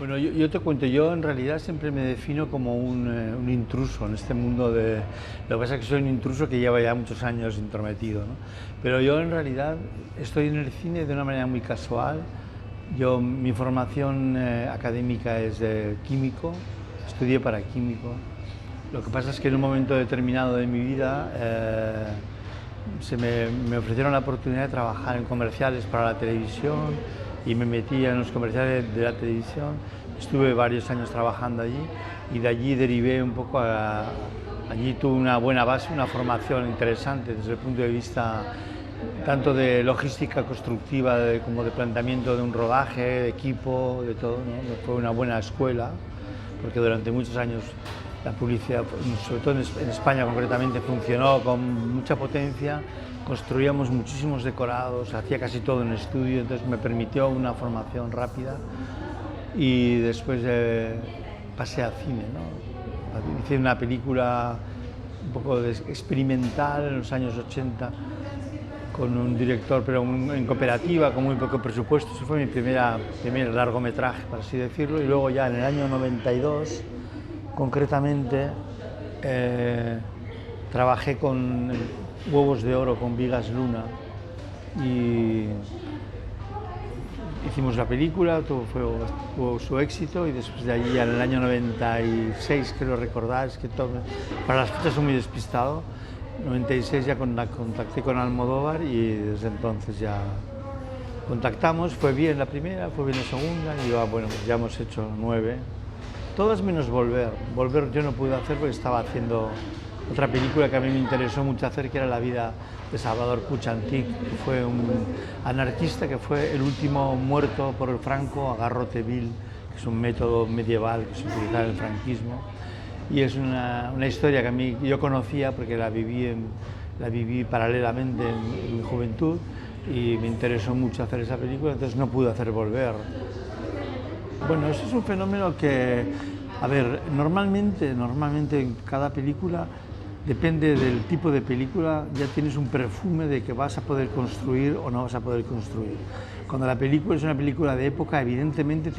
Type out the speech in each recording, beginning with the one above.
Bueno, yo te cuento, yo en realidad siempre me defino como un intruso en este mundo de... Lo que pasa es que soy un intruso que lleva ya muchos años intrometido, ¿no? Pero yo en realidad estoy en el cine de una manera muy casual. Mi formación académica es de químico, estudié para químico. Lo que pasa es que en un momento determinado de mi vida me ofrecieron la oportunidad de trabajar en comerciales para la televisión y me metí en los comerciales de la televisión. Estuve varios años trabajando allí y de allí derivé un poco a... Allí tuve una buena base, una formación interesante desde el punto de vista tanto de logística constructiva como de planteamiento de un rodaje, de equipo, de todo, ¿no? Fue una buena escuela porque durante muchos años la publicidad, sobre todo en España concretamente, funcionó con mucha potencia. Construíamos muchísimos decorados, hacía casi todo en estudio, entonces me permitió una formación rápida y después pasé al cine, ¿no? Hice una película un poco experimental en los años 80 con un director, pero en cooperativa, con muy poco presupuesto. Ese fue mi primer largometraje, por así decirlo, y luego ya en el año 92, concretamente, trabajé con Huevos de Oro, con Vigas Luna, y hicimos la película, tuvo su éxito, y después de allí, en el año 96, creo recordar, es que para las fechas soy muy despistado, 96 ya contacté con Almodóvar y desde entonces ya contactamos. Fue bien la primera, fue bien la segunda y bueno, pues ya hemos hecho 9, todas menos Volver. Volver yo no pude hacer porque estaba haciendo otra película que a mí me interesó mucho hacer, que era La vida de Salvador Puig Antich, que fue un anarquista que fue el último muerto por el Franco a garrote vil, que es un método medieval que se utilizaba en el franquismo. Y es una historia que yo conocía porque la viví paralelamente en mi juventud y me interesó mucho hacer esa película, entonces no pude hacer Volver. Bueno, eso es un fenómeno que, a ver, normalmente en cada película, depende del tipo de película, ya tienes un perfume de que vas a poder construir o no vas a poder construir. Cuando la película es una película de época, evidentemente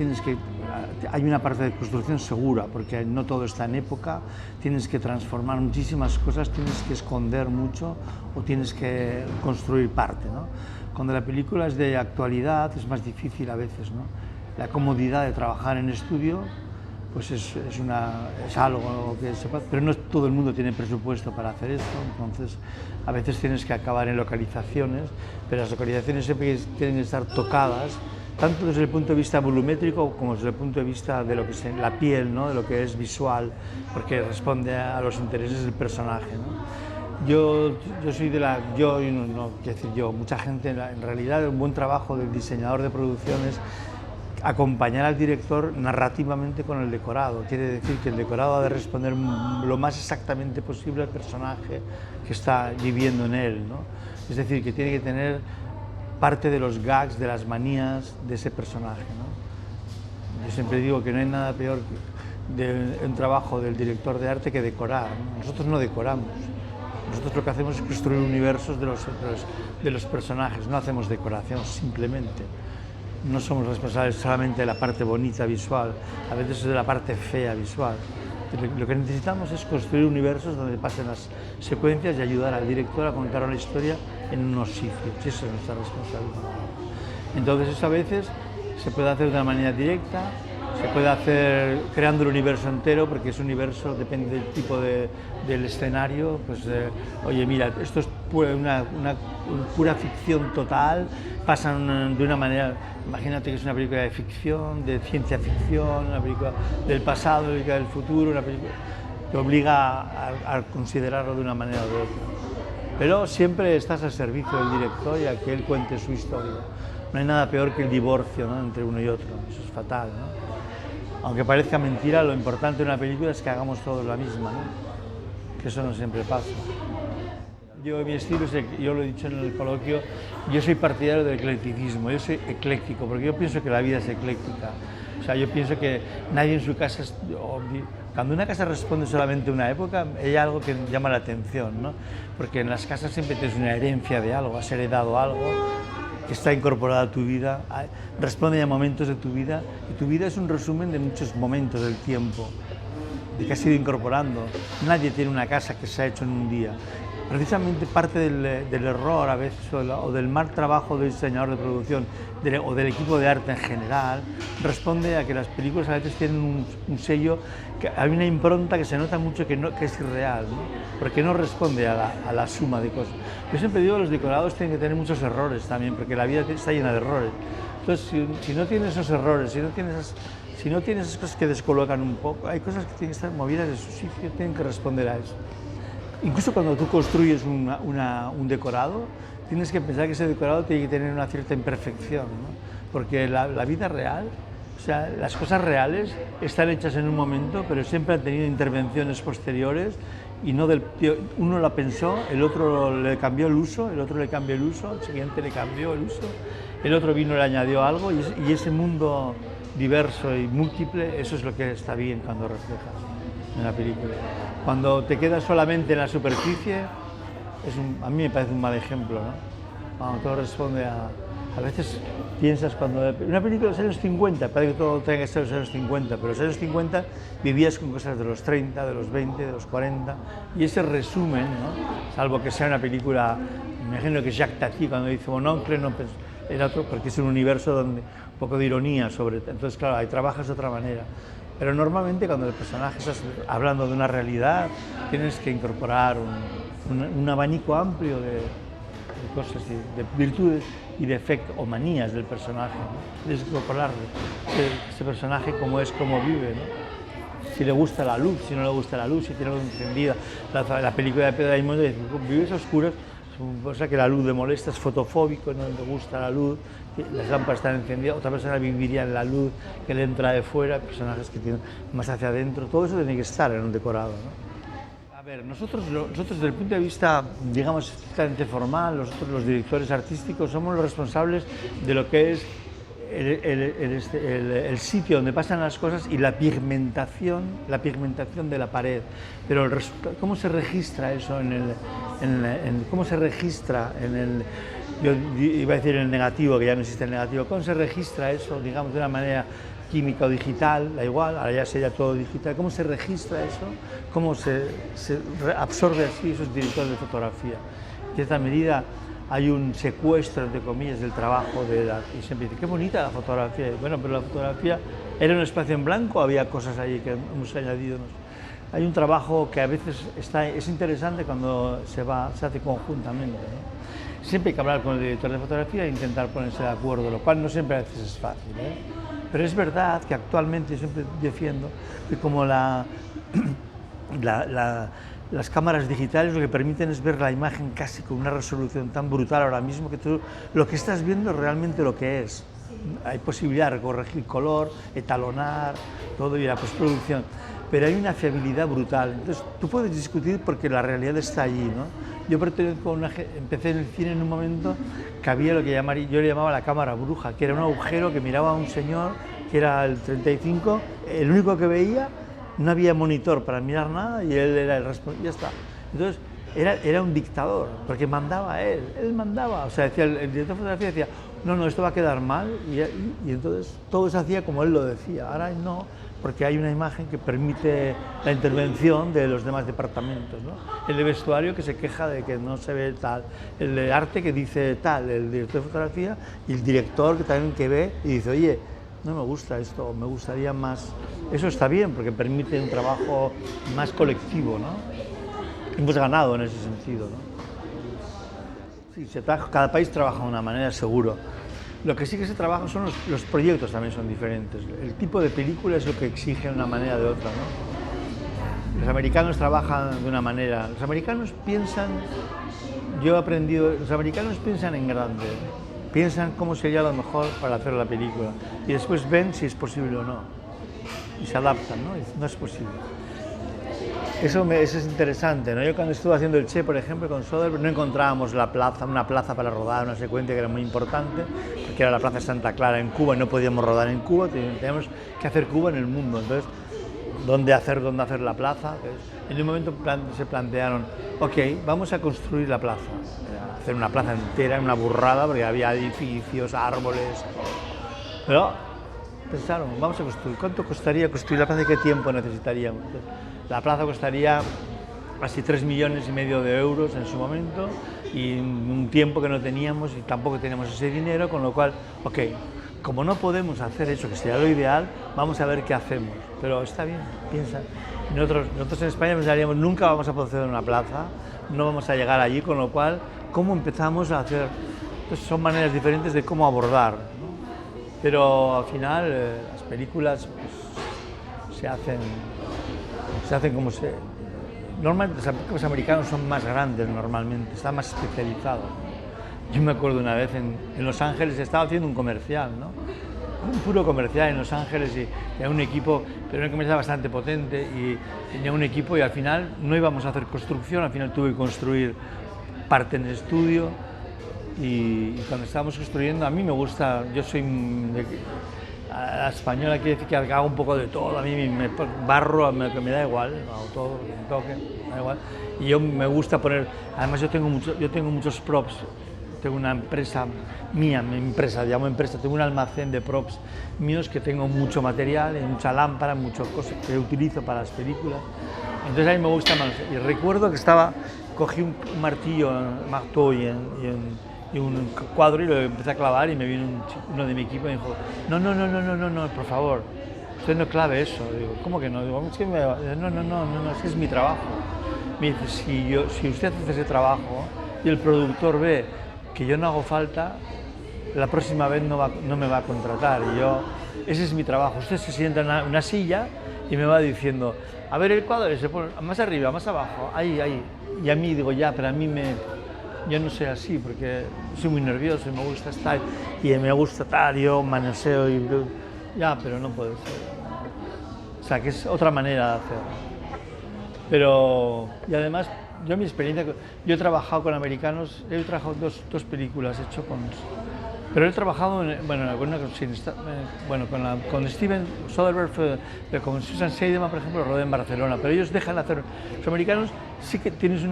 hay una parte de construcción segura, porque no todo está en época, tienes que transformar muchísimas cosas, tienes que esconder mucho o tienes que construir parte, ¿no? Cuando la película es de actualidad es más difícil a veces, ¿no? La comodidad de trabajar en estudio pues es algo que se puede, pero no todo el mundo tiene presupuesto para hacer esto, entonces a veces tienes que acabar en localizaciones, pero las localizaciones siempre tienen que estar tocadas, tanto desde el punto de vista volumétrico como desde el punto de vista de lo que es la piel, ¿no? De lo que es visual, porque responde a los intereses del personaje, ¿no? Yo soy mucha gente, en realidad un buen trabajo del diseñador de producciones acompañar al director narrativamente con el decorado. Quiere decir que el decorado ha de responder lo más exactamente posible al personaje que está viviendo en él, ¿no? Es decir, que tiene que tener parte de los gags, de las manías de ese personaje, ¿no? Yo siempre digo que no hay nada peor de un trabajo del director de arte que decorar, ¿no? Nosotros no decoramos. Nosotros lo que hacemos es construir universos de los personajes, no hacemos decoración, simplemente. No somos responsables solamente de la parte bonita visual, a veces es de la parte fea visual. Lo que necesitamos es construir universos donde pasen las secuencias y ayudar al director a contar una historia en unos sitios, y esa es nuestra responsabilidad. Entonces eso a veces se puede hacer de una manera directa, se puede hacer creando el universo entero, porque ese universo depende del tipo del escenario. Pues, oye, mira, esto es una pura ficción total, pasan de una manera, imagínate que es una película de ficción, de ciencia ficción, una película del pasado, una película del futuro, una película que obliga a considerarlo de una manera o de otra. Pero siempre estás al servicio del director y a que él cuente su historia. No hay nada peor que el divorcio, ¿no?, entre uno y otro, eso es fatal, ¿no? Aunque parezca mentira, lo importante de una película es que hagamos todos la misma, ¿no? Que eso no siempre pasa. Mi estilo, yo lo he dicho en el coloquio, yo soy partidario del eclecticismo, yo soy ecléctico, porque yo pienso que la vida es ecléctica. O sea, yo pienso que nadie en su casa, cuando una casa responde solamente a una época, hay algo que llama la atención, ¿no? Porque en las casas siempre tienes una herencia de algo, has heredado algo, que está incorporada a tu vida, responde a momentos de tu vida, y tu vida es un resumen de muchos momentos del tiempo, de que has ido incorporando. Nadie tiene una casa que se ha hecho en un día. Precisamente parte del error a veces o del mal trabajo del diseñador de producción o del equipo de arte en general responde a que las películas a veces tienen un sello, que hay una impronta que se nota mucho que es irreal, ¿no? Porque no responde a la suma de cosas. Yo siempre digo que los decorados tienen que tener muchos errores también, porque la vida está llena de errores. Entonces, si no tienes esos errores, si no tienes esas cosas que descolocan un poco, hay cosas que tienen que estar movidas de su sitio, tienen que responder a eso. Incluso cuando tú construyes un decorado, tienes que pensar que ese decorado tiene que tener una cierta imperfección, ¿no? Porque la vida real, o sea, las cosas reales están hechas en un momento, pero siempre han tenido intervenciones posteriores y no uno la pensó, el otro le cambió el uso, el otro le cambió el uso, el siguiente le cambió el uso, el otro vino y le añadió algo, y ese mundo diverso y múltiple, eso es lo que está bien cuando reflejas en la película. Cuando te quedas solamente en la superficie, a mí me parece un mal ejemplo, ¿no? Cuando todo responde a veces piensas cuando... Una película de los años 50, parece que todo tenga que ser de los años 50, pero los años 50 vivías con cosas de los 30, de los 20, de los 40, y ese resumen, ¿no? Salvo que sea una película, me imagino que Jacques Tati cuando dice Mon oncle, no, era otro, porque es un universo donde un poco de ironía sobre... Entonces, claro, ahí trabajas de otra manera. Pero normalmente cuando el personaje estás hablando de una realidad, tienes que incorporar un abanico amplio de cosas, de virtudes y defectos o manías del personaje, ¿no? Tienes que incorporar ese personaje cómo es, cómo vive, ¿no? Si le gusta la luz, si no le gusta la luz, si tiene la luz encendida. La película de Pedro Raimondo dice, vives a oscuras, o sea que la luz le molesta, es fotofóbico, no le gusta la luz, las lámparas están encendidas, otra persona viviría en la luz que le entra de fuera, personajes que tienen más hacia adentro, todo eso tiene que estar en un decorado, ¿no? A ver, nosotros desde el punto de vista, digamos, estrictamente formal, nosotros los directores artísticos somos los responsables de lo que es el sitio donde pasan las cosas y la pigmentación de la pared. Pero ¿cómo se registra eso cómo se registra yo iba a decir en el negativo, que ya no existe el negativo, cómo se registra eso, digamos, de una manera química o digital, da igual, ahora ya sería todo digital, cómo se registra eso, cómo se absorbe así esos directores de fotografía. En cierta medida hay un secuestro, entre comillas, del trabajo y siempre dice, qué bonita la fotografía. Bueno, pero la fotografía era un espacio en blanco, había cosas allí que hemos añadido. Hay un trabajo que a veces es interesante cuando se hace conjuntamente, ¿no? Siempre hay que hablar con el director de fotografía e intentar ponerse de acuerdo, lo cual no siempre a veces es fácil, ¿eh? Pero es verdad que actualmente yo siempre defiendo que como las cámaras digitales lo que permiten es ver la imagen casi con una resolución tan brutal ahora mismo que tú lo que estás viendo es realmente lo que es. Hay posibilidad de corregir color, etalonar, todo y la postproducción, pero hay una fiabilidad brutal. Entonces tú puedes discutir porque la realidad está allí, ¿no? Yo empecé en el cine en un momento que había lo que yo le llamaba la cámara bruja, que era un agujero que miraba a un señor que era el 35, el único que veía. No había monitor para mirar nada y él era el responsable, ya está. Entonces, era un dictador, porque mandaba él mandaba. O sea, decía, el director de fotografía decía, no, esto va a quedar mal, y entonces todo se hacía como él lo decía. Ahora no, porque hay una imagen que permite la intervención de los demás departamentos, ¿no? El de vestuario que se queja de que no se ve tal, el de arte que dice tal, el director de fotografía y el director que también que ve y dice, oye, no me gusta esto, me gustaría más. Eso está bien porque permite un trabajo más colectivo, ¿no? Hemos ganado en ese sentido, ¿no? Sí, cada país trabaja de una manera, seguro. Lo que sí que se trabaja son los proyectos, también son diferentes. El tipo de película es lo que exige de una manera o de otra, ¿no? Los americanos trabajan de una manera. Los americanos piensan, yo he aprendido, los americanos piensan en grande. Piensan cómo sería lo mejor para hacer la película y después ven si es posible o no y se adaptan, ¿no? No es posible. Eso es interesante, ¿no? Yo cuando estuve haciendo el Che, por ejemplo, con Soderbergh, no encontrábamos una plaza para rodar, una secuencia que era muy importante, porque era la Plaza Santa Clara en Cuba y no podíamos rodar en Cuba, teníamos que hacer Cuba en el mundo. Entonces dónde hacer la plaza. En un momento se plantearon, ok, vamos a construir la plaza, hacer una plaza entera, una burrada, porque había edificios, árboles, pero pensaron, vamos a construir, ¿cuánto costaría construir la plaza y qué tiempo necesitaríamos? Entonces, la plaza costaría casi 3,5 millones de euros en su momento, y un tiempo que no teníamos y tampoco teníamos ese dinero, con lo cual, ok, como no podemos hacer eso, que sería lo ideal, vamos a ver qué hacemos. Pero está bien, piensa. Nosotros en España pensaríamos, nunca vamos a poder hacer una plaza, no vamos a llegar allí, con lo cual, ¿cómo empezamos a hacer? Pues son maneras diferentes de cómo abordar, ¿no? Pero al final las películas pues, se hacen como se... Normalmente los películas americanos son más grandes normalmente, están más especializados. Yo me acuerdo una vez en Los Ángeles, estaba haciendo un comercial, ¿no? Un puro comercial en Los Ángeles, y tenía un equipo, pero un comercial bastante potente, y tenía un equipo y al final no íbamos a hacer construcción, al final tuve que construir parte en el estudio, y cuando estábamos construyendo, a mí me gusta, yo soy a la española, quiere decir que hago un poco de todo, a mí me barro, me da igual, hago todo, me toque, me da igual, y yo me gusta poner, además yo tengo muchos props. Tengo una empresa mía, llamo empresa, tengo un almacén de props míos, que tengo mucho material, mucha lámpara, muchas cosas que utilizo para las películas. Entonces a mí me gusta más. Y recuerdo que cogí un martillo, marteau y un cuadro, y lo empecé a clavar, y me vino uno de mi equipo y me dijo, no, por favor, usted no clave eso. Digo, ¿cómo que no? Digo, es que no, es que es mi trabajo. Me dice, si usted hace ese trabajo y el productor ve que yo no hago falta, la próxima vez no me va a contratar. Y ese es mi trabajo. Usted se sienta en una silla y me va diciendo, a ver el cuadro, se pone más arriba, más abajo, ahí. Y a mí digo, ya, pero a mí yo no soy así, porque soy muy nervioso y me gusta estar, y me gusta estar, yo manoseo, ya, pero no puede ser. O sea, que es otra manera de hacer. Pero, y además, yo mi experiencia, yo he trabajado con americanos, he trabajado dos películas pero he trabajado con Steven Soderbergh, pero con Susan Seidemann, por ejemplo, rodé en Barcelona, pero ellos dejan hacer, los americanos sí que tienes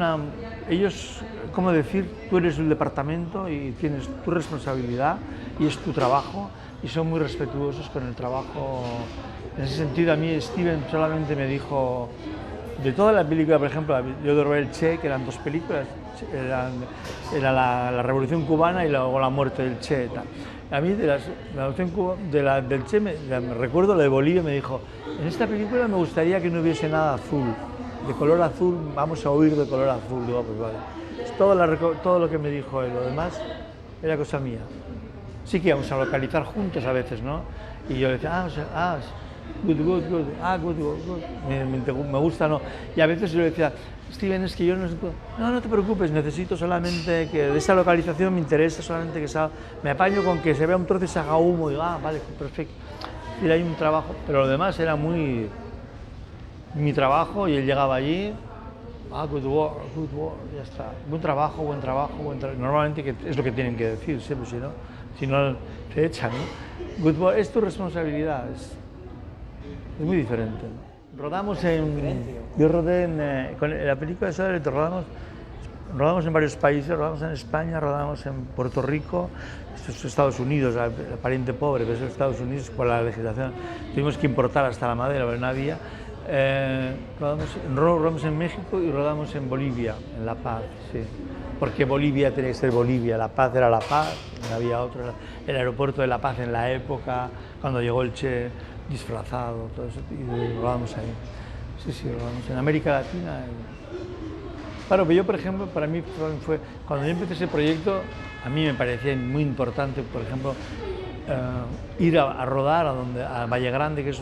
ellos, ¿cómo decir? Tú eres el departamento y tienes tu responsabilidad y es tu trabajo, y son muy respetuosos con el trabajo. En ese sentido, a mí Steven solamente me dijo, de toda la película, por ejemplo, yo rodé El Che, que eran 2 películas, era la Revolución Cubana y luego la muerte del Che. Tal. A mí del Che me recuerdo, la de Bolivia, me dijo, en esta película me gustaría que no hubiese nada azul, de color azul, vamos a huir de color azul. Digo, pues vale. Es todo lo que me dijo él, lo demás era cosa mía. Sí que íbamos a localizar juntos a veces, ¿no? Y yo le decía, good, me gusta, no. Y a veces yo le decía, Steven, es que yo no te preocupes, necesito solamente que de esa localización me interesa solamente que me apaño con que se vea un trozo y se haga humo, y digo, vale, perfecto. Y hay un trabajo, pero lo demás era muy mi trabajo, y él llegaba allí, good work, ya está. Buen trabajo. Normalmente que es lo que tienen que decir, siempre, si no te echan, ¿no? Good work, es tu responsabilidad. Es muy diferente, ¿no? Yo rodé con la película de Soderbergh, rodamos en varios países, rodamos en España, rodamos en Puerto Rico, esto es Estados Unidos, el pariente pobre, pero es Estados Unidos por la legislación, tuvimos que importar hasta la madera, pero no había. Rodamos en México y rodamos en Bolivia, en La Paz, sí. Porque Bolivia tenía que ser Bolivia, La Paz era La Paz, no había otro, el aeropuerto de La Paz en la época, cuando llegó el Che disfrazado, todo eso, y rodamos ahí. Sí, rodamos en América Latina. Claro, pero yo, por ejemplo, para mí fue, cuando yo empecé ese proyecto, a mí me parecía muy importante, por ejemplo, ir a rodar a Valle Grande, que es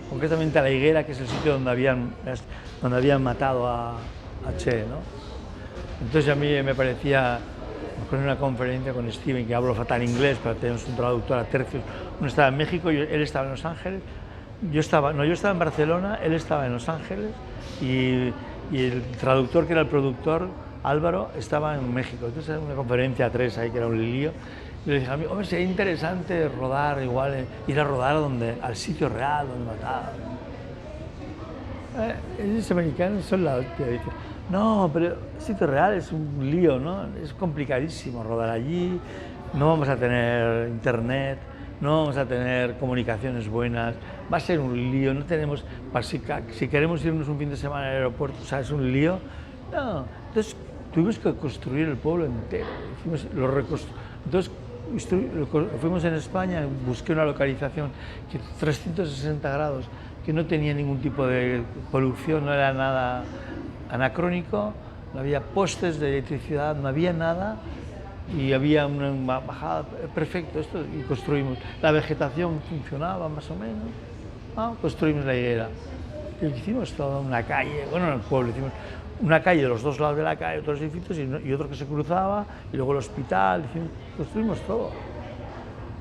concretamente a La Higuera, que es el sitio donde habían matado a Che, ¿no? Entonces a mí me parecía, con una conferencia con Steven, que hablo fatal inglés, pero tenemos un traductor a tercios, uno estaba en México, él estaba en Los Ángeles, yo estaba en Barcelona, él estaba en Los Ángeles, y el traductor, que era el productor, Álvaro, estaba en México. Entonces era una conferencia a 3 ahí, que era un lío. Y le dije a mí, hombre, sería interesante rodar igual, ir a rodar al sitio real donde mataban. Esos americanos son la hostia, dicen. No, pero el sitio real es un lío, ¿no? Es complicadísimo rodar allí, no vamos a tener internet, no vamos a tener comunicaciones buenas, va a ser un lío, no tenemos, si queremos irnos un fin de semana al aeropuerto, o sea, es un lío. No, entonces tuvimos que construir el pueblo entero, entonces fuimos en España, busqué una localización que 360 grados, que no tenía ningún tipo de polución, no era nada anacrónico, no había postes de electricidad, no había nada y había una bajada, perfecto, esto, y construimos. La vegetación funcionaba más o menos, construimos la higuera. Y hicimos toda una calle, bueno, en el pueblo hicimos una calle de los dos lados de la calle, otros edificios y otro que se cruzaba, y luego el hospital, construimos todo.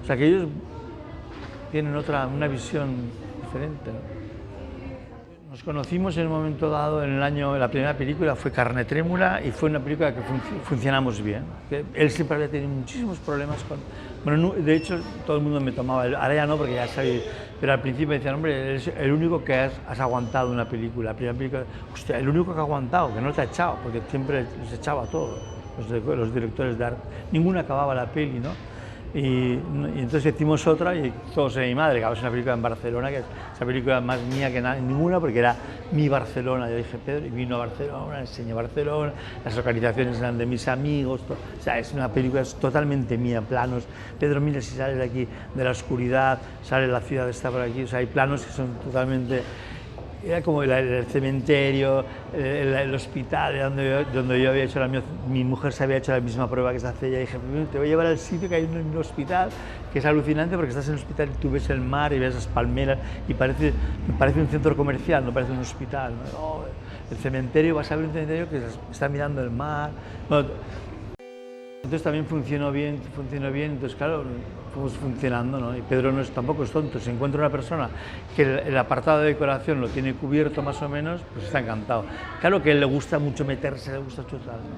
O sea que ellos tienen una visión diferente, ¿no? Nos conocimos en un momento dado, la primera película fue Carne Trémula y fue una película que funcionamos bien. Él siempre había tenido muchísimos problemas bueno, de hecho todo el mundo me tomaba, ahora ya no porque ya sabía, pero al principio me decían, hombre, eres el único que has aguantado una película, la primera película, hostia, el único que ha aguantado, que no te ha echado, porque siempre los echaba a todos, los directores de arte, ninguno acababa la peli, ¿no? Y entonces hicimos otra y todos en mi madre, que es una película en Barcelona, que es esa película más mía que ninguna, porque era mi Barcelona. Yo dije, Pedro, y vino a Barcelona, enseñó Barcelona, las localizaciones eran de mis amigos, todo. O sea, es una película totalmente mía, planos. Pedro, mira si sales de aquí, de la oscuridad, sale la ciudad, está por aquí, o sea, hay planos que son totalmente... Era como el cementerio, el hospital, donde yo había hecho mi mujer se había hecho la misma prueba que se hace ella. Y dije, te voy a llevar al sitio que hay un hospital, que es alucinante porque estás en el hospital y tú ves el mar y ves las palmeras y parece un centro comercial, no parece un hospital, ¿no? Oh, el cementerio, vas a ver un cementerio que está mirando el mar. Bueno, entonces también funcionó bien, entonces claro, fuimos funcionando, ¿no? Y Pedro tampoco es tonto, si encuentra una persona que el apartado de decoración lo tiene cubierto más o menos, pues está encantado. Claro que a él le gusta mucho meterse, le gusta chutar, ¿no?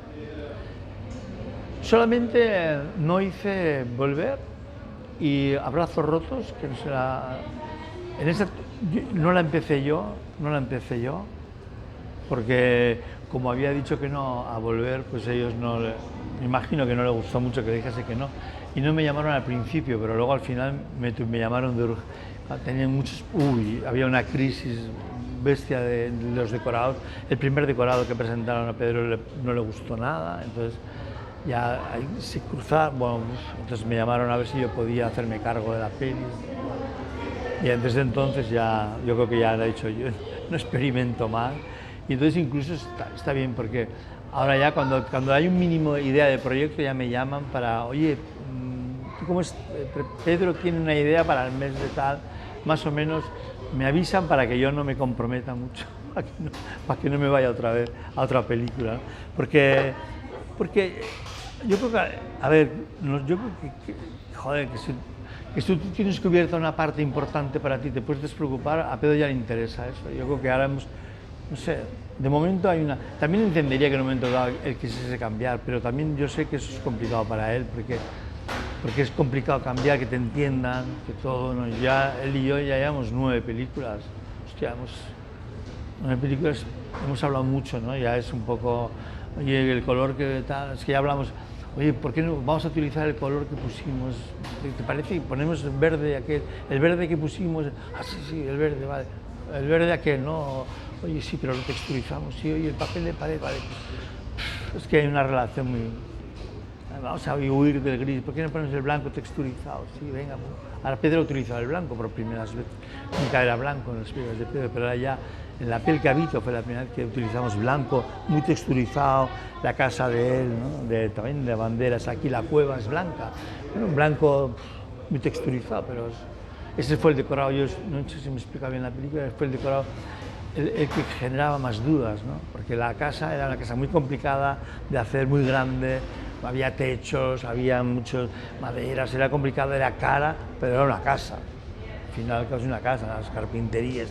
Solamente no hice Volver y Abrazos Rotos, que no la empecé yo, porque como había dicho que no a Volver, pues ellos me imagino que no les gustó mucho que dijese que no. Y no me llamaron al principio, pero luego al final me llamaron tenían había una crisis bestia de los decorados. El primer decorado que presentaron a Pedro no le gustó nada, entonces ya se cruzaron, bueno, entonces me llamaron a ver si yo podía hacerme cargo de la peli. Y desde entonces yo creo que ya le he dicho, yo no experimento más. Y entonces incluso está bien porque ahora ya cuando hay un mínimo de idea de proyecto ya me llaman para, oye, ¿cómo es? Pedro tiene una idea para el mes de tal, más o menos me avisan para que yo no me comprometa mucho, para que no me vaya otra vez a otra película, ¿no? Porque yo creo que, a ver, yo creo joder, que si tú tienes cubierta una parte importante para ti, te puedes despreocupar, a Pedro ya le interesa eso. Yo creo que ahora no sé, de momento también entendería que en un momento dado él quisiese cambiar, pero también yo sé que eso es complicado para él, porque es complicado cambiar, que te entiendan, que todo, ¿no? Él y yo ya llevamos 9 películas, hostia, 9 películas, hemos hablado mucho, ¿no? Ya es un poco, oye, el color que tal, es que ya hablamos, oye, ¿por qué no vamos a utilizar el color que pusimos? ¿Te parece? Y ponemos el verde aquel, el verde que pusimos, sí, el verde, vale, el verde aquel, ¿no? Oye, sí, pero lo texturizamos, sí, oye, el papel de pared, vale. Es que hay una relación muy... Vamos a huir del gris, ¿por qué no ponemos el blanco texturizado? Sí, venga. Ahora Pedro utilizaba el blanco por primeras veces, nunca era blanco en las películas de Pedro, pero ahora ya en La piel que habito fue la primera vez que utilizamos blanco, muy texturizado, la casa de él, ¿no? También de banderas, aquí la cueva es blanca, bueno, un blanco muy texturizado, pero ese fue el decorado, yo no sé si me explica bien la película, fue el decorado el que generaba más dudas, ¿no? Porque la casa era una casa muy complicada de hacer, muy grande, había techos, había muchas maderas, era complicada, era cara, pero era una casa. Al final es una casa, las carpinterías,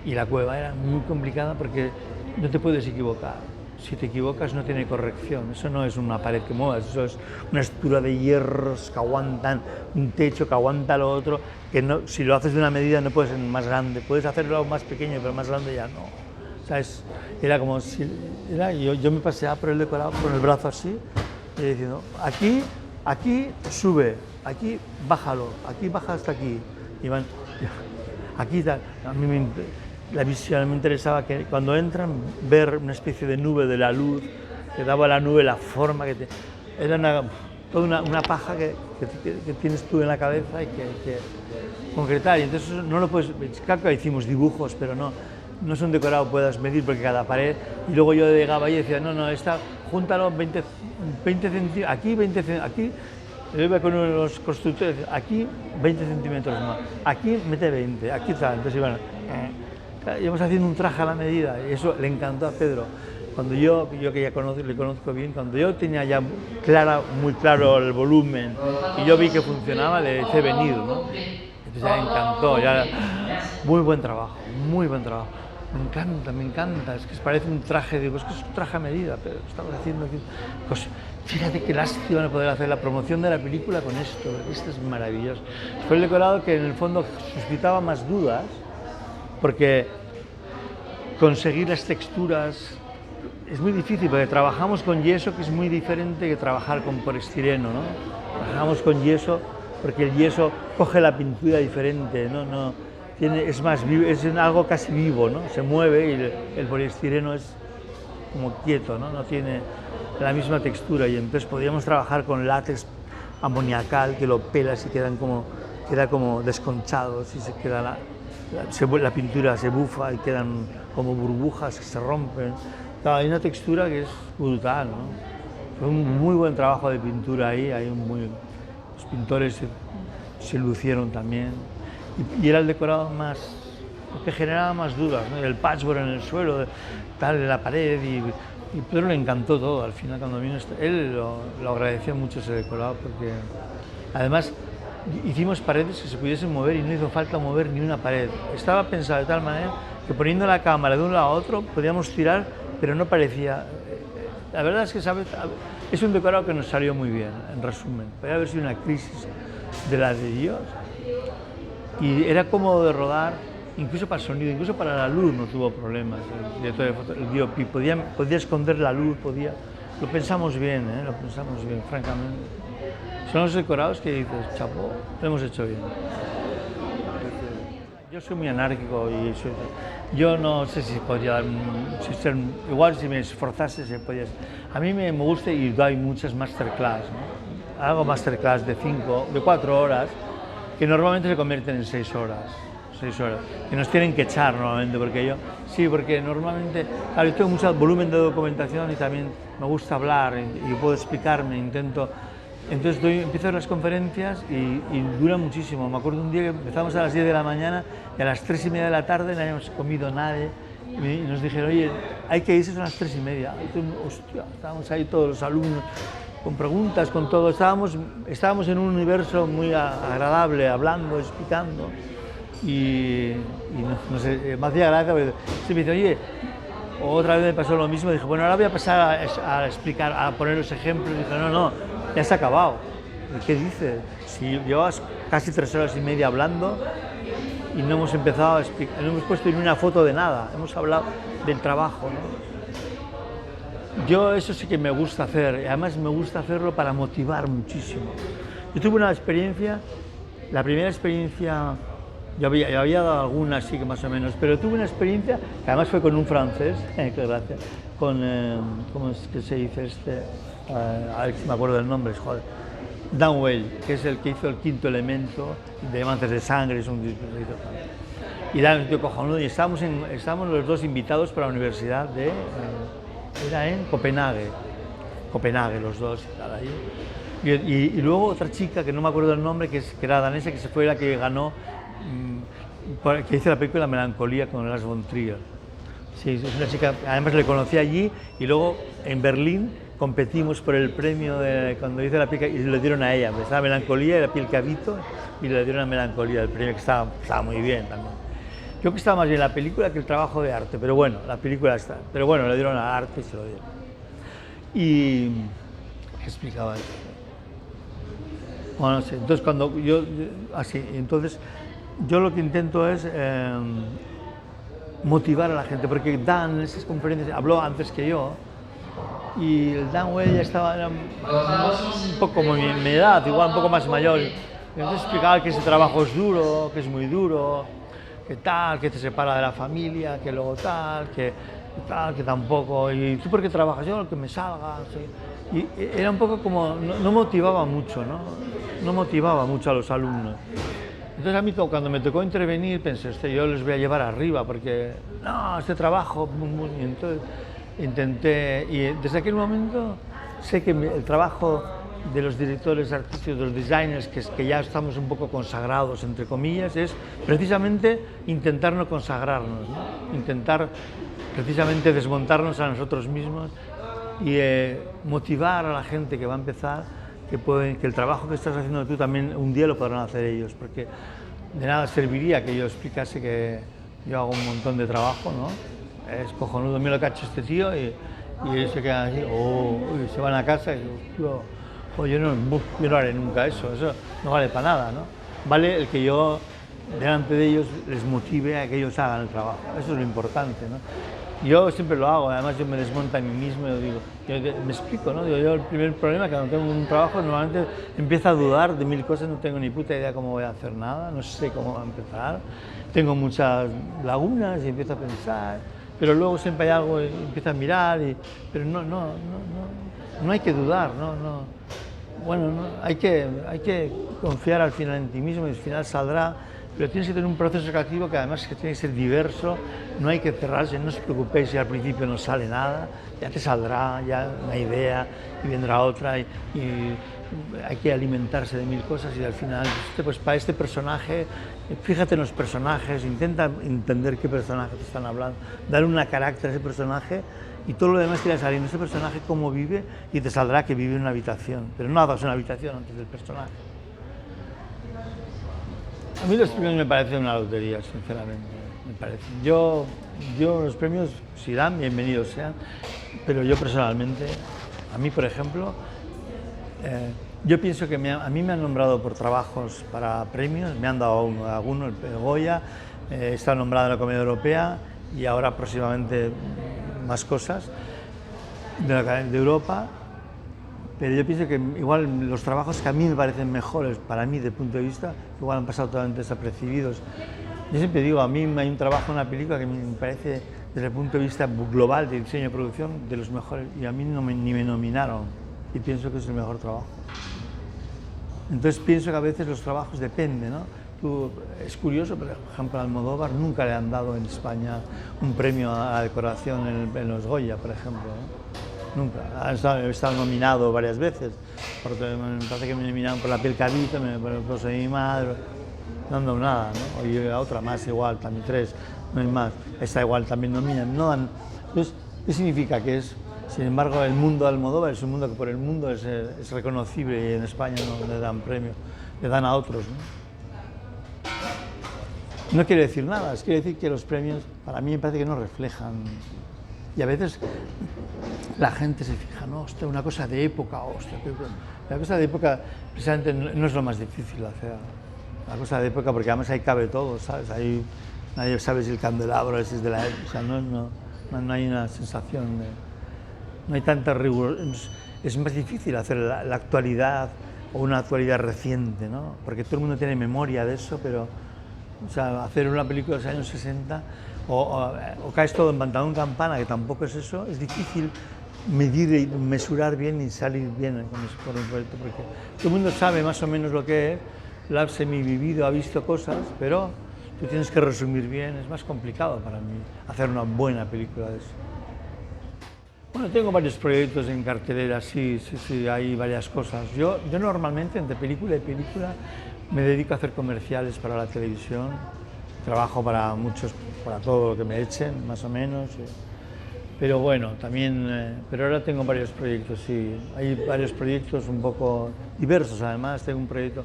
y la cueva era muy complicada porque no te puedes equivocar. Si te equivocas no tiene corrección, eso no es una pared que muevas, eso es una estructura de hierros que aguantan, un techo que aguanta lo otro, que no, si lo haces de una medida no puede ser más grande, puedes hacerlo más pequeño, pero más grande ya no. sea, era como si... yo me paseaba por el decorado con el brazo así, y diciendo, aquí sube, aquí bájalo, aquí baja hasta aquí. Y van, aquí tal. A mí la visión me interesaba que cuando entran, ver una especie de nube de la luz, que daba a la nube la forma que era toda una paja que tienes tú en la cabeza y que concretar. Y entonces no lo puedes... Claro que hicimos dibujos, pero no es un decorado que puedas medir porque cada pared... Y luego yo llegaba ahí y decía, no, esta, júntalo 20 centímetros, aquí 20 centímetros, aquí... Yo iba con uno de los constructores, aquí 20 centímetros más, aquí mete 20, aquí tal. Entonces iban, íbamos haciendo un traje a la medida y eso le encantó a Pedro. Cuando yo que ya le conozco bien, cuando yo tenía ya muy claro el volumen y yo vi que funcionaba, le hice venir, ¿no? Entonces ya encantó, muy buen trabajo, muy buen trabajo. Me encanta, es que parece un traje, digo, es que es un traje a medida, pero estamos haciendo aquí. Pues fíjate qué lástima no poder hacer la promoción de la película con esto es maravilloso. Fue el decorado que en el fondo suscitaba más dudas, porque conseguir las texturas es muy difícil, porque trabajamos con yeso, que es muy diferente que trabajar con poliestireno, ¿no? Trabajamos con yeso porque el yeso coge la pintura diferente, es más vivo, es algo casi vivo, ¿no? Se mueve y el poliestireno es como quieto, no tiene la misma textura, y entonces podríamos trabajar con látex amoniacal, que lo pelas y queda como desconchados y se queda la pintura se bufa y quedan como burbujas que se rompen. Claro, hay una textura que es brutal, ¿no? Fue un muy buen trabajo de pintura ahí, los pintores se lucieron también, y era el decorado más, que generaba más dudas, ¿no? El patchwork en el suelo, tal, en la pared, y Pedro le encantó todo. Al final, cuando vino, él lo agradeció mucho ese decorado, porque además hicimos paredes que se pudiesen mover y no hizo falta mover ni una pared. Estaba pensado de tal manera que poniendo la cámara de un lado a otro podíamos tirar, pero no parecía. La verdad es que es un decorado que nos salió muy bien, en resumen. Podría haber sido una crisis de la de Dios, y era cómodo de rodar, incluso para el sonido, incluso para la luz no tuvo problemas. El DOP podía esconder la luz, lo pensamos bien, francamente. Son los decorados que dices, chapó, lo hemos hecho bien. Yo soy muy anárquico y yo no sé si podría igual si me esforzase se podía. A mí me gusta y doy muchas masterclass, ¿no? Hago masterclass de 4 horas, que normalmente se convierten en 6 horas, que nos tienen que echar normalmente, porque normalmente, claro, yo tengo mucho volumen de documentación y también me gusta hablar y puedo explicarme, entonces empiezo las conferencias y dura muchísimo. Me acuerdo un día que empezamos a las 10 de la mañana y a las 3:30 de la tarde no habíamos comido nadie, y nos dijeron, oye, hay que irse, son las 3:30. Hostia, estábamos ahí todos los alumnos, con preguntas, con todo. Estábamos en un universo muy agradable, hablando, explicando, y no sé, me hacía gracia, porque se me dice, oye, otra vez me pasó lo mismo, dije, bueno, ahora voy a pasar a explicar, a poner los ejemplos, y dije, no, ya se ha acabado. ¿Qué dices? Si llevas casi 3 horas y media hablando y no hemos empezado a explicar, no hemos puesto ni una foto de nada, hemos hablado del trabajo, ¿no? Yo eso sí que me gusta hacer, y además me gusta hacerlo para motivar muchísimo. Yo tuve una experiencia, la primera experiencia, yo había dado algunas, sí que más o menos, pero tuve una experiencia que además fue con un francés, qué gracia, ¿cómo es que se dice a ver si me acuerdo del nombre, joder, Dan Weil, que es el que hizo el Quinto Elemento, de Diamantes de Sangre, es un dispositivo. Y era un tío cojonudo, y estábamos los dos invitados para la universidad era en Copenhague, los dos, y luego otra chica, que no me acuerdo del nombre, que era danesa, que fue la que ganó, que hizo la película Melancolía con Lars von Trier. Sí, es una chica, además le conocí allí, y luego en Berlín competimos por el premio cuando hice la película, y le dieron a ella, estaba Melancolía, era Piel Cabito, y le dieron a Melancolía el premio, que estaba muy bien también. Yo que estaba más bien la película que el trabajo de arte, pero bueno, la película está, pero bueno, le dieron a arte y se lo dieron. Y ¿qué explicaba esto? Bueno, no sé, entonces entonces yo lo que intento es motivar a la gente, porque Dan en esas conferencias habló antes que yo, y el Dan Way ya estaba, era un poco como mi edad, igual un poco más mayor. Entonces explicaba que ese trabajo es duro, que es muy duro, que tal, que te separa de la familia, que luego tal, que tal, que tampoco. ¿Y tú por qué trabajas? Yo lo que me salga. Sí. Y era un poco como, no motivaba mucho, ¿no? No motivaba mucho a los alumnos. Entonces a mí cuando me tocó intervenir pensé, yo les voy a llevar arriba porque, no, este trabajo, y entonces intenté, y desde aquel momento sé que el trabajo de los directores artísticos, de los designers, que ya estamos un poco consagrados, entre comillas, es precisamente intentar no consagrarnos, ¿no? Intentar precisamente desmontarnos a nosotros mismos y motivar a la gente que va a empezar que el trabajo que estás haciendo tú también un día lo podrán hacer ellos, porque de nada serviría que yo explicase que yo hago un montón de trabajo, ¿no? Es cojonudo, mira lo que ha hecho este tío y ellos se quedan así, y se van a casa y digo, yo no haré nunca eso no vale para nada, ¿no? Vale el que yo delante de ellos les motive a que ellos hagan el trabajo, eso es lo importante, ¿no? Yo siempre lo hago, además yo me desmonto a mí mismo, me explico, ¿no? Yo el primer problema es que cuando tengo un trabajo normalmente empiezo a dudar de mil cosas, no tengo ni puta idea cómo voy a hacer nada, no sé cómo va a empezar, tengo muchas lagunas y empiezo a pensar, pero luego siempre hay algo y empiezo a mirar, pero no hay que dudar, bueno, hay que confiar al final en ti mismo y al final saldrá. Pero tienes que tener un proceso creativo que además que tiene que ser diverso, no hay que cerrarse, no os preocupéis si al principio no sale nada, ya te saldrá ya una idea y vendrá otra y hay que alimentarse de mil cosas y al final, pues para este personaje, fíjate en los personajes, intenta entender qué personaje te están hablando, darle una carácter a ese personaje y todo lo demás tiene que salir en ese personaje cómo vive y te saldrá que vive en una habitación, pero no hagas una habitación antes del personaje. A mí los premios me parecen una lotería, sinceramente, me parece. Yo los premios, si dan, bienvenidos sean, pero yo personalmente, a mí por ejemplo, yo pienso que a mí me han nombrado por trabajos para premios, me han dado algunos, el Goya, he estado nombrado en la Comedia Europea y ahora próximamente más cosas de Europa. Pero yo pienso que igual los trabajos que a mí me parecen mejores, para mí, desde el punto de vista, igual han pasado totalmente desapercibidos. Yo siempre digo, a mí hay un trabajo en una película que me parece, desde el punto de vista global de diseño y producción, de los mejores, y a mí ni me nominaron, y pienso que es el mejor trabajo. Entonces pienso que a veces los trabajos dependen, ¿no? Es curioso, por ejemplo, a Almodóvar nunca le han dado en España un premio a la decoración en los Goya, por ejemplo, ¿no? Nunca. He estado nominado varias veces, porque me parece que me nominaron por La piel cabita, por El esposo de mi madre, no han dado nada, ¿no? Y a otra más igual, también 3, no hay más. Esta igual también nominan, no dan. Entonces, ¿qué significa? Que es, sin embargo, el mundo de Almodóvar es un mundo que por el mundo es reconocible y en España no le dan premios, le dan a otros, ¿no? No quiere decir nada, quiere decir que los premios, para mí me parece que no reflejan. Y a veces la gente se fija, no, hostia, una cosa de época, hostia, la cosa de época precisamente no es lo más difícil de hacer. La cosa de época, porque además ahí cabe todo, ¿sabes? Ahí nadie sabe si el candelabro es de la época, o sea, no hay una sensación de... No hay tanta rigor, es más difícil hacer la actualidad o una actualidad reciente, ¿no? Porque todo el mundo tiene memoria de eso, pero o sea, hacer una película de los años 60 o caes todo en Pantalón Campana, que tampoco es eso, es difícil medir y mesurar bien y salir bien con un proyecto, porque todo el mundo sabe más o menos lo que es, lo ha semi-vivido, ha visto cosas, pero tú tienes que resumir bien, es más complicado para mí hacer una buena película de eso. Bueno, tengo varios proyectos en cartelera, sí, hay varias cosas. Yo normalmente, entre película y película, me dedico a hacer comerciales para la televisión, trabajo para todo lo que me echen, más o menos. Pero bueno, también, pero ahora tengo varios proyectos, sí. Hay varios proyectos un poco diversos, además. Tengo un proyecto,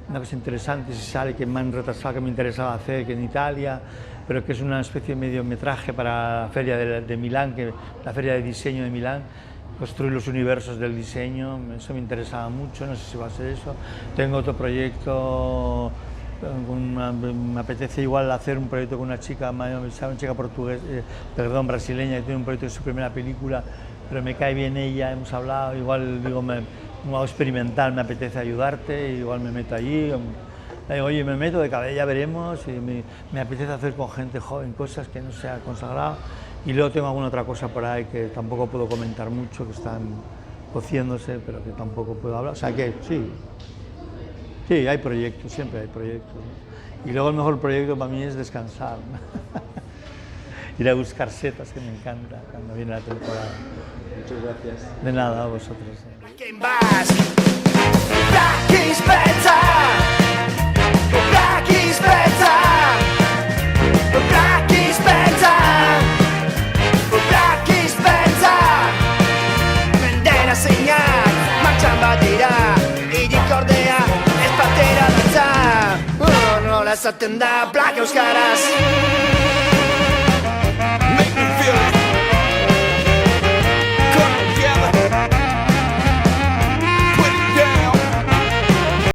una cosa interesante, si sale, que me han retrasado, que me interesaba hacer, que en Italia, pero que es una especie de mediometraje para la feria de Milán, la feria de diseño de Milán, construir los universos del diseño, eso me interesaba mucho, no sé si va a ser eso. Tengo otro proyecto Me apetece igual hacer un proyecto con una chica portuguesa, perdón, brasileña, que tiene un proyecto de su primera película, pero me cae bien ella, hemos hablado, igual digo, hago experimental, me apetece ayudarte, igual me meto allí, oye, me meto de cabeza, ya veremos, y me apetece hacer con gente joven cosas que no sea consagrado, y luego tengo alguna otra cosa por ahí que tampoco puedo comentar mucho, que están cociéndose, pero que tampoco puedo hablar, o sea que sí, hay proyectos, siempre hay proyectos, ¿no? Y luego el mejor proyecto para mí es descansar, ¿no? Ir a buscar setas, que me encanta cuando viene la temporada. Muchas gracias. De nada, a vosotros. Atenda, black euskaraz.